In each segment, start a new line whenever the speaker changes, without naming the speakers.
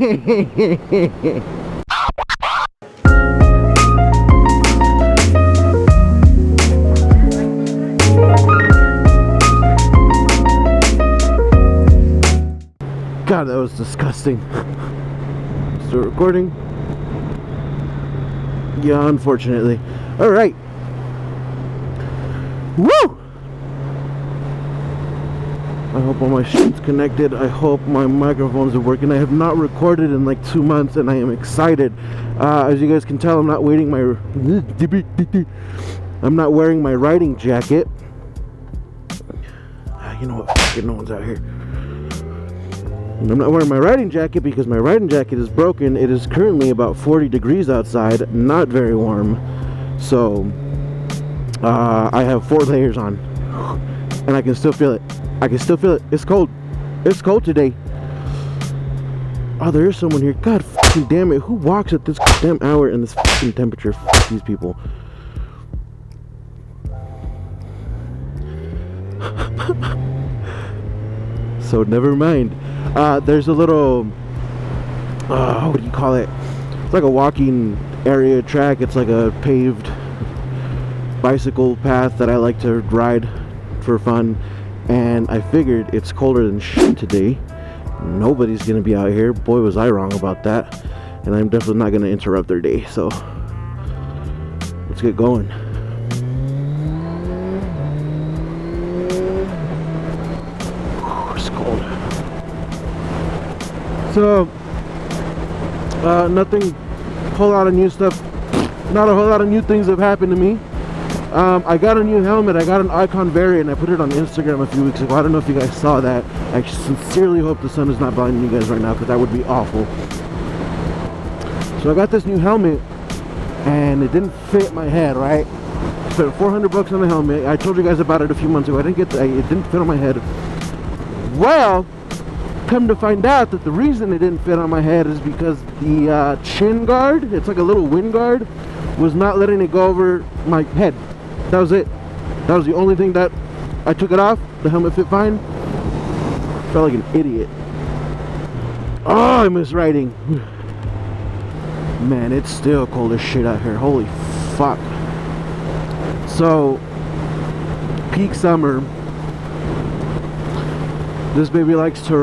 God, that was disgusting. Still recording? Yeah, unfortunately. Alright. Woo! I hope all my shit's connected. I hope my microphones are working. I have not recorded in like 2 months and I am excited. As you guys can tell, I'm not wearing my riding jacket. You know what? Fucking no one's out here. And I'm not wearing my riding jacket because my riding jacket is broken. It is currently about 40 degrees outside, not very warm. So I have 4 layers on and I can still feel it. I can still feel it. It's cold. It's cold today. Oh, there is someone here. God fucking damn it. Who walks at this damn hour in this fucking temperature? Fuck these people. So never mind. There's a little what do you call it? It's like a walking area track. It's like a paved bicycle path that I like to ride for fun. And I figured it's colder than shit today. Nobody's gonna be out here. Boy, was I wrong about that. And I'm definitely not gonna interrupt their day. So let's get going. It's cold. So nothing, whole lot of new stuff. Not a whole lot of new things have happened to me. I got a new helmet. I got an Icon variant. I put it on Instagram a few weeks ago. I don't know if you guys saw that. I sincerely hope the sun is not blinding you guys right now because that would be awful. So I got this new helmet and it didn't fit my head, right? Spent $400 on the helmet. I told you guys about it a few months ago. It didn't fit on my head. Well, come to find out that the reason it didn't fit on my head is because the chin guard, it's like a little wind guard, was not letting it go over my head. That was it. That was the only thing that I took it off. The helmet fit fine. Felt like an idiot. Oh, I miss riding. Man, it's still cold as shit out here. Holy fuck. So, peak summer, this baby likes to,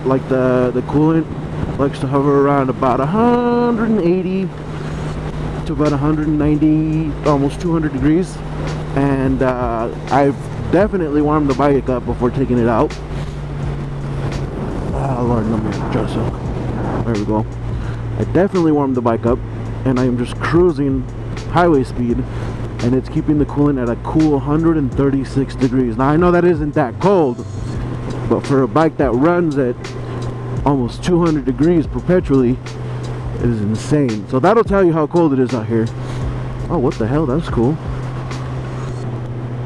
like the coolant likes to hover around about 180 to about 190, almost 200 degrees. And I've definitely warmed the bike up before taking it out. Oh Lord, let me adjust it. There we go. I definitely warmed the bike up and I am just cruising highway speed and it's keeping the coolant at a cool 136 degrees. Now I know that isn't that cold, but for a bike that runs at almost 200 degrees perpetually, it is insane. So that'll tell you how cold it is out here. Oh, what the hell? That's cool.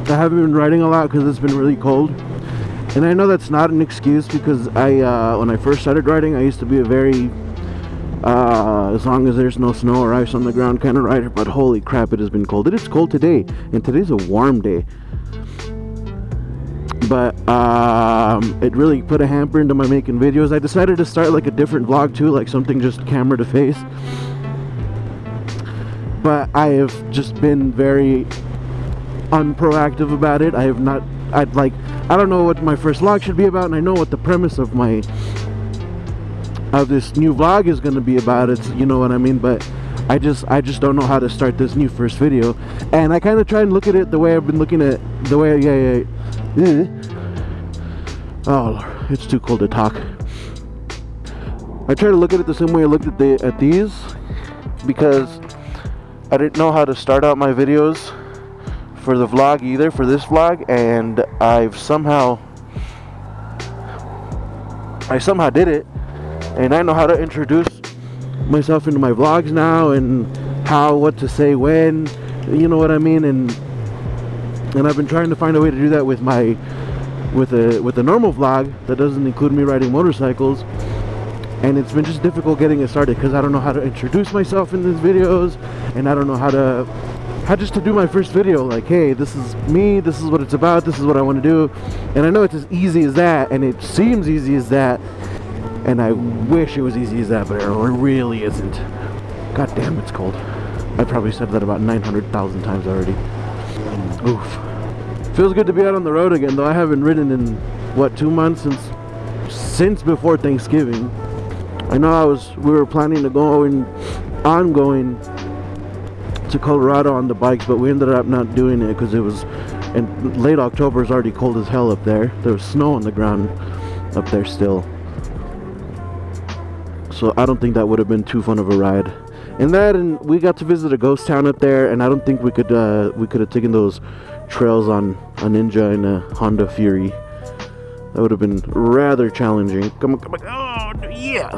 I haven't been riding a lot because it's been really cold. And I know that's not an excuse because when I first started riding, I used to be a very, as long as there's no snow or ice on the ground kind of rider. But holy crap, it has been cold. It is cold today. And today's a warm day. But it really put a hamper into my making videos. I decided to start like a different vlog too, like something just camera to face. But I have just been very unproactive about it. I don't know what my first vlog should be about, and I know what the premise of this new vlog is going to be about. It's, you know what I mean, but I just don't know how to start this new first video. And I kind of try and look at it the way I've been looking at the way oh Lord, it's too cold to talk. I try to look at it the same way I looked at these, because I didn't know how to start out my videos for the vlog either, for this vlog, and I somehow did it, and I know how to introduce myself into my vlogs now, and what to say when, you know what I mean, and I've been trying to find a way to do that with a normal vlog that doesn't include me riding motorcycles, and it's been just difficult getting it started because I don't know how to introduce myself in these videos, and I don't know how just to do my first video, like, hey, this is me, this is what it's about, this is what I want to do. And I know it's as easy as that, and it seems easy as that, And I wish it was easy as that, but it really isn't. God damn, it's cold. I probably said that about 900,000 times already. Oof. Feels good to be out on the road again, though. I haven't ridden in, what, 2 months since before Thanksgiving. I know we were planning to going to Colorado on the bikes, but we ended up not doing it because it was, and late October is already cold as hell up there. There was snow on the ground up there still. So I don't think that would have been too fun of a ride. And we got to visit a ghost town up there, and I don't think we could have taken those trails on a Ninja and a Honda Fury. That would have been rather challenging. Come on. Oh, yeah.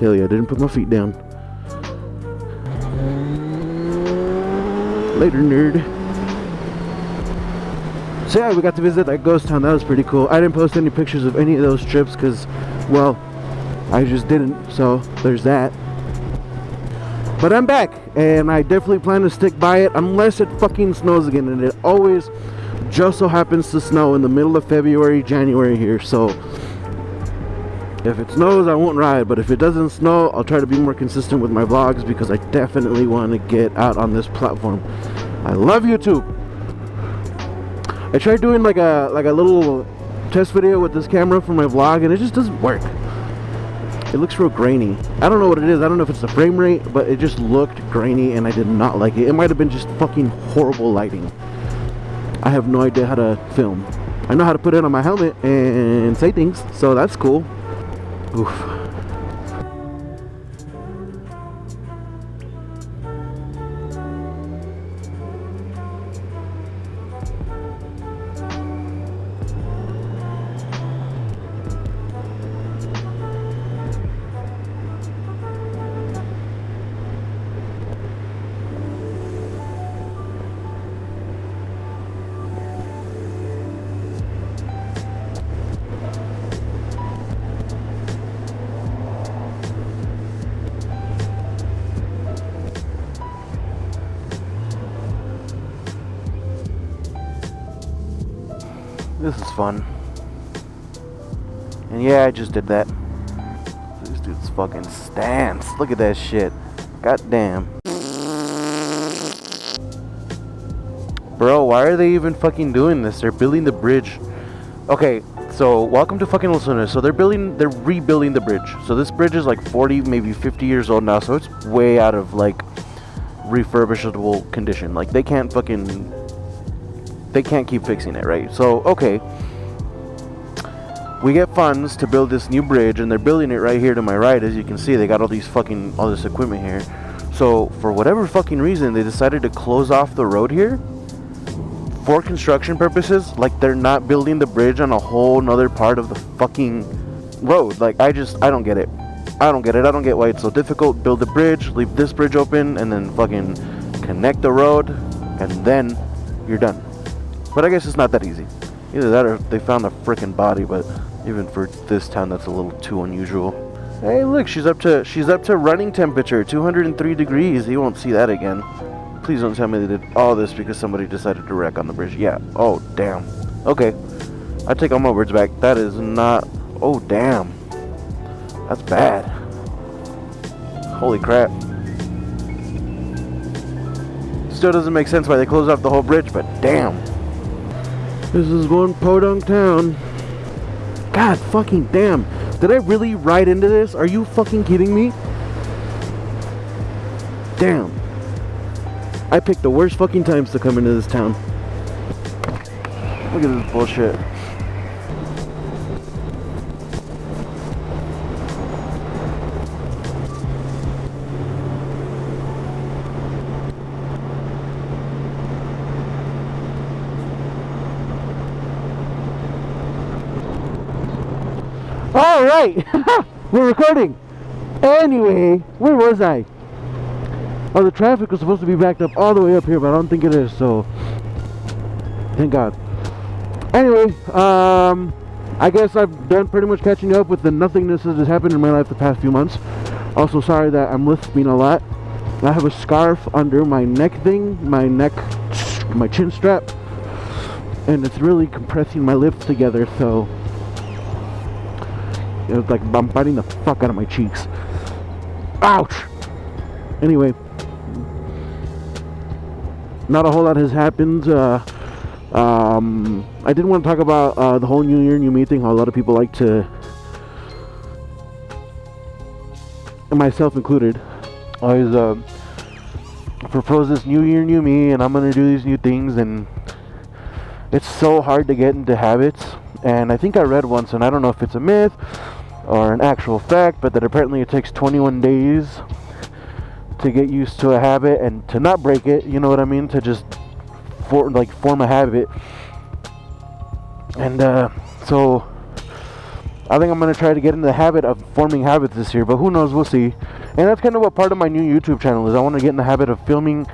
Hell yeah, I didn't put my feet down. Later, nerd. So yeah, we got to visit that ghost town. That was pretty cool. I didn't post any pictures of any of those trips because, well, I just didn't. So there's that. But I'm back, and I definitely plan to stick by it unless it fucking snows again. And it always just so happens to snow in the middle of February, January here. So if it snows, I won't ride. But if it doesn't snow, I'll try to be more consistent with my vlogs because I definitely want to get out on this platform. I love YouTube. I tried doing like a little test video with this camera for my vlog, and it just doesn't work. It looks real grainy. I don't know what it is. I don't know if it's the frame rate, but it just looked grainy, and I did not like it. It might have been just fucking horrible lighting. I have no idea how to film. I know how to put it on my helmet and say things, so that's cool. Oof. This is fun. And yeah, I just did that. This dude's fucking stance. Look at that shit. God damn. Bro, why are they even fucking doing this? They're building the bridge. Okay, so welcome to fucking Los Angeles. So they're rebuilding the bridge. So this bridge is like 40, maybe 50 years old now. So it's way out of like refurbishable condition. Like they can't keep fixing it, right? So, okay, we get funds to build this new bridge, and they're building it right here to my right. As you can see, they got all this equipment here. So, for whatever fucking reason, they decided to close off the road here for construction purposes. Like, they're not building the bridge on a whole nother part of the fucking road. Like, I don't get it. I don't get it. I don't get why it's so difficult. Build the bridge, leave this bridge open, and then fucking connect the road, and then you're done. But I guess it's not that easy. Either that or they found a frickin' body, but even for this town, that's a little too unusual. Hey, look, she's up to running temperature, 203 degrees. You won't see that again. Please don't tell me they did all this because somebody decided to wreck on the bridge. Yeah. Oh, damn. Okay. I take all my words back. That is not... Oh, damn. That's bad. Holy crap. Still doesn't make sense why they closed off the whole bridge, but damn. This is one podunk town. God fucking damn. Did I really ride into this? Are you fucking kidding me? Damn. I picked the worst fucking times to come into this town. Look at this bullshit. Alright, we're recording. Anyway, where was I? Oh, the traffic was supposed to be backed up all the way up here, but I don't think it is, so thank God. Anyway, I guess I've done pretty much catching up with the nothingness that has happened in my life the past few months. Also, sorry that I'm lisping a lot. I have a scarf under my neck thing, my chin strap, and it's really compressing my lips together, so It was like I'm biting the fuck out of my cheeks. Ouch! Anyway, not a whole lot has happened. I did want to talk about the whole New Year, New Me thing. How a lot of people like to, and myself included, always propose this New Year, New Me, and I'm gonna do these new things, and it's so hard to get into habits. And I think I read once, and I don't know if it's a myth or an actual fact, but that apparently it takes 21 days to get used to a habit and to not break it. You know what I mean? To just form a habit. And so I think I'm going to try to get into the habit of forming habits this year, but who knows, we'll see. And that's kind of what part of my new YouTube channel is. I want to get in the habit of filming,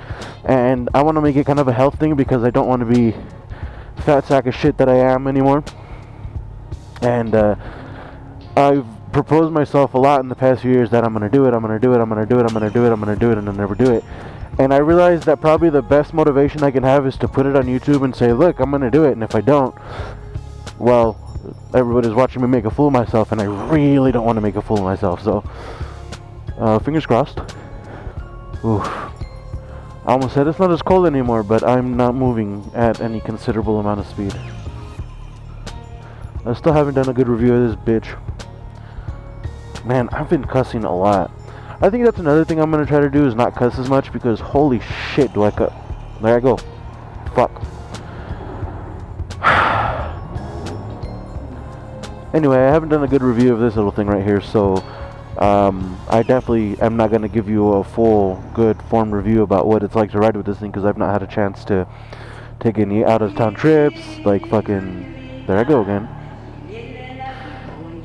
and I want to make it kind of a health thing, because I don't want to be fat sack of shit that I am anymore. And I've proposed myself a lot in the past few years that I'm going to do it, I'm going to do it, I'm going to do it, I'm going to do it, I'm going to do it, and I never do it. And I realized that probably the best motivation I can have is to put it on YouTube and say, look, I'm going to do it, and if I don't, well, everybody's watching me make a fool of myself, and I really don't want to make a fool of myself. So fingers crossed. Oof. I almost said it's not as cold anymore, but I'm not moving at any considerable amount of speed. I still haven't done a good review of this bitch. Man, I've been cussing a lot. I think that's another thing I'm going to try to do, is not cuss as much, because holy shit do I cut. There I go. Fuck. Anyway, I haven't done a good review of this little thing right here, so I definitely am not going to give you a full, good, formed review about what it's like to ride with this thing, because I've not had a chance to take any out-of-town trips, like fucking, there I go again,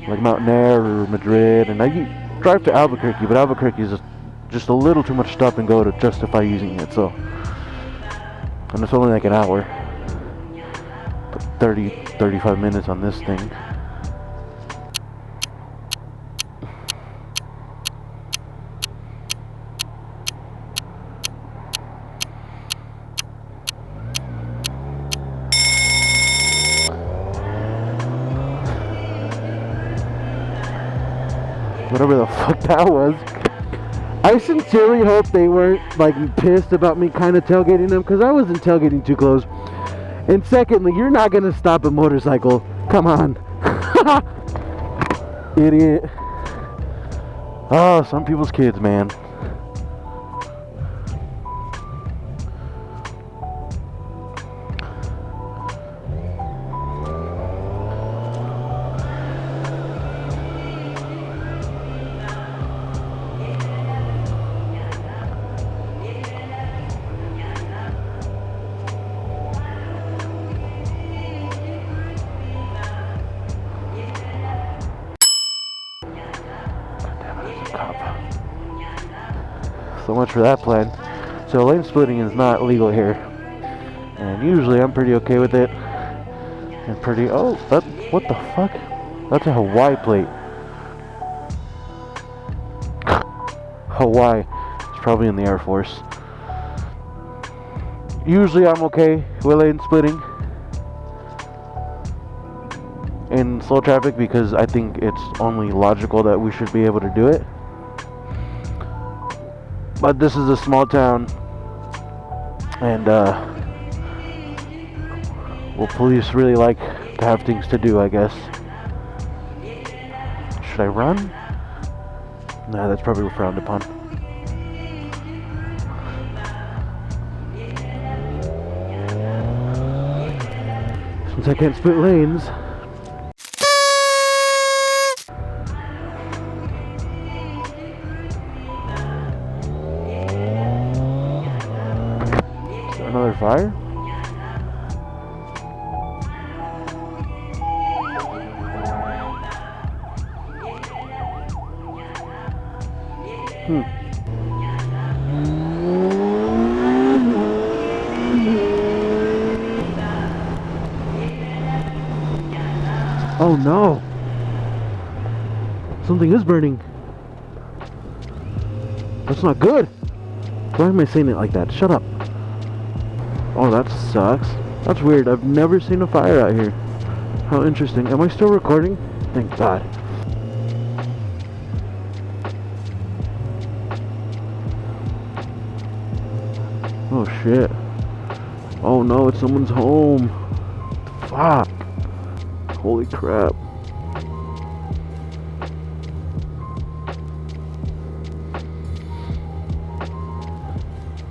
like Mountain Air or Madrid, and I drive to Albuquerque, but Albuquerque is just a little too much stop and go to justify using it, so, and it's only like an hour, 35 minutes on this thing. Whatever the fuck that was. I sincerely hope they weren't like pissed about me kind of tailgating them, because I wasn't tailgating too close. And secondly, you're not gonna stop a motorcycle. Come on. Idiot. Oh, some people's kids, man. So much for that plan. So lane splitting is not legal here, and usually I'm pretty okay with it. And pretty, oh, that, what the fuck? That's a Hawaii plate. Hawaii. It's probably in the Air Force. Usually I'm okay with lane splitting in slow traffic, because I think it's only logical that we should be able to do it. But this is a small town, and well, police really like to have things to do, I guess. Should I run? Nah, that's probably frowned upon. Since I can't split lanes. Another fire? Oh no! Something is burning. That's not good. Why am I saying it like that? Shut up. Oh, that sucks. That's weird. I've never seen a fire out here. How interesting. Am I still recording? Thank God. Oh shit. Oh no, it's someone's home. Fuck. Holy crap.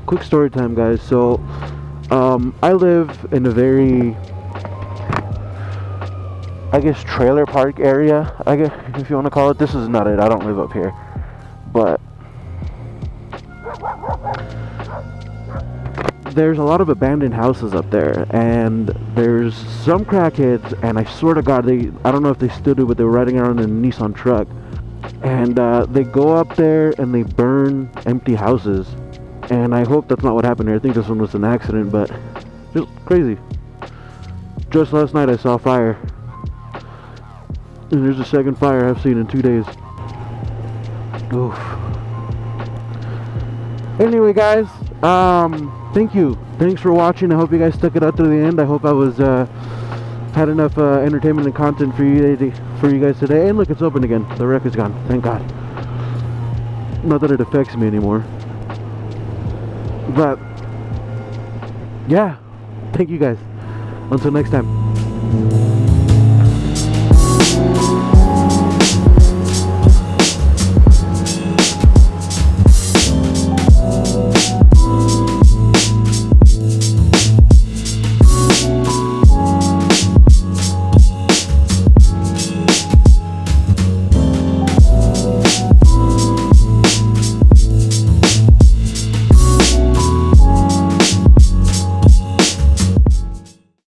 Quick story time, guys. So I live in a very, I guess, trailer park area, I guess, if you want to call it. This is not it. I don't live up here. But there's a lot of abandoned houses up there, and there's some crackheads, and I swear to God, I don't know if they still do, but they were riding around in a Nissan truck, and they go up there and they burn empty houses. And I hope that's not what happened here. I think this one was an accident, but just crazy. Just last night I saw a fire, and there's the second fire I've seen in 2 days. Oof. Anyway, guys, thank you. Thanks for watching. I hope you guys stuck it out to the end. I hope I was had enough entertainment and content for you guys today. And look, it's open again. The wreck is gone. Thank God. Not that it affects me anymore. But yeah, thank you guys. Until next time.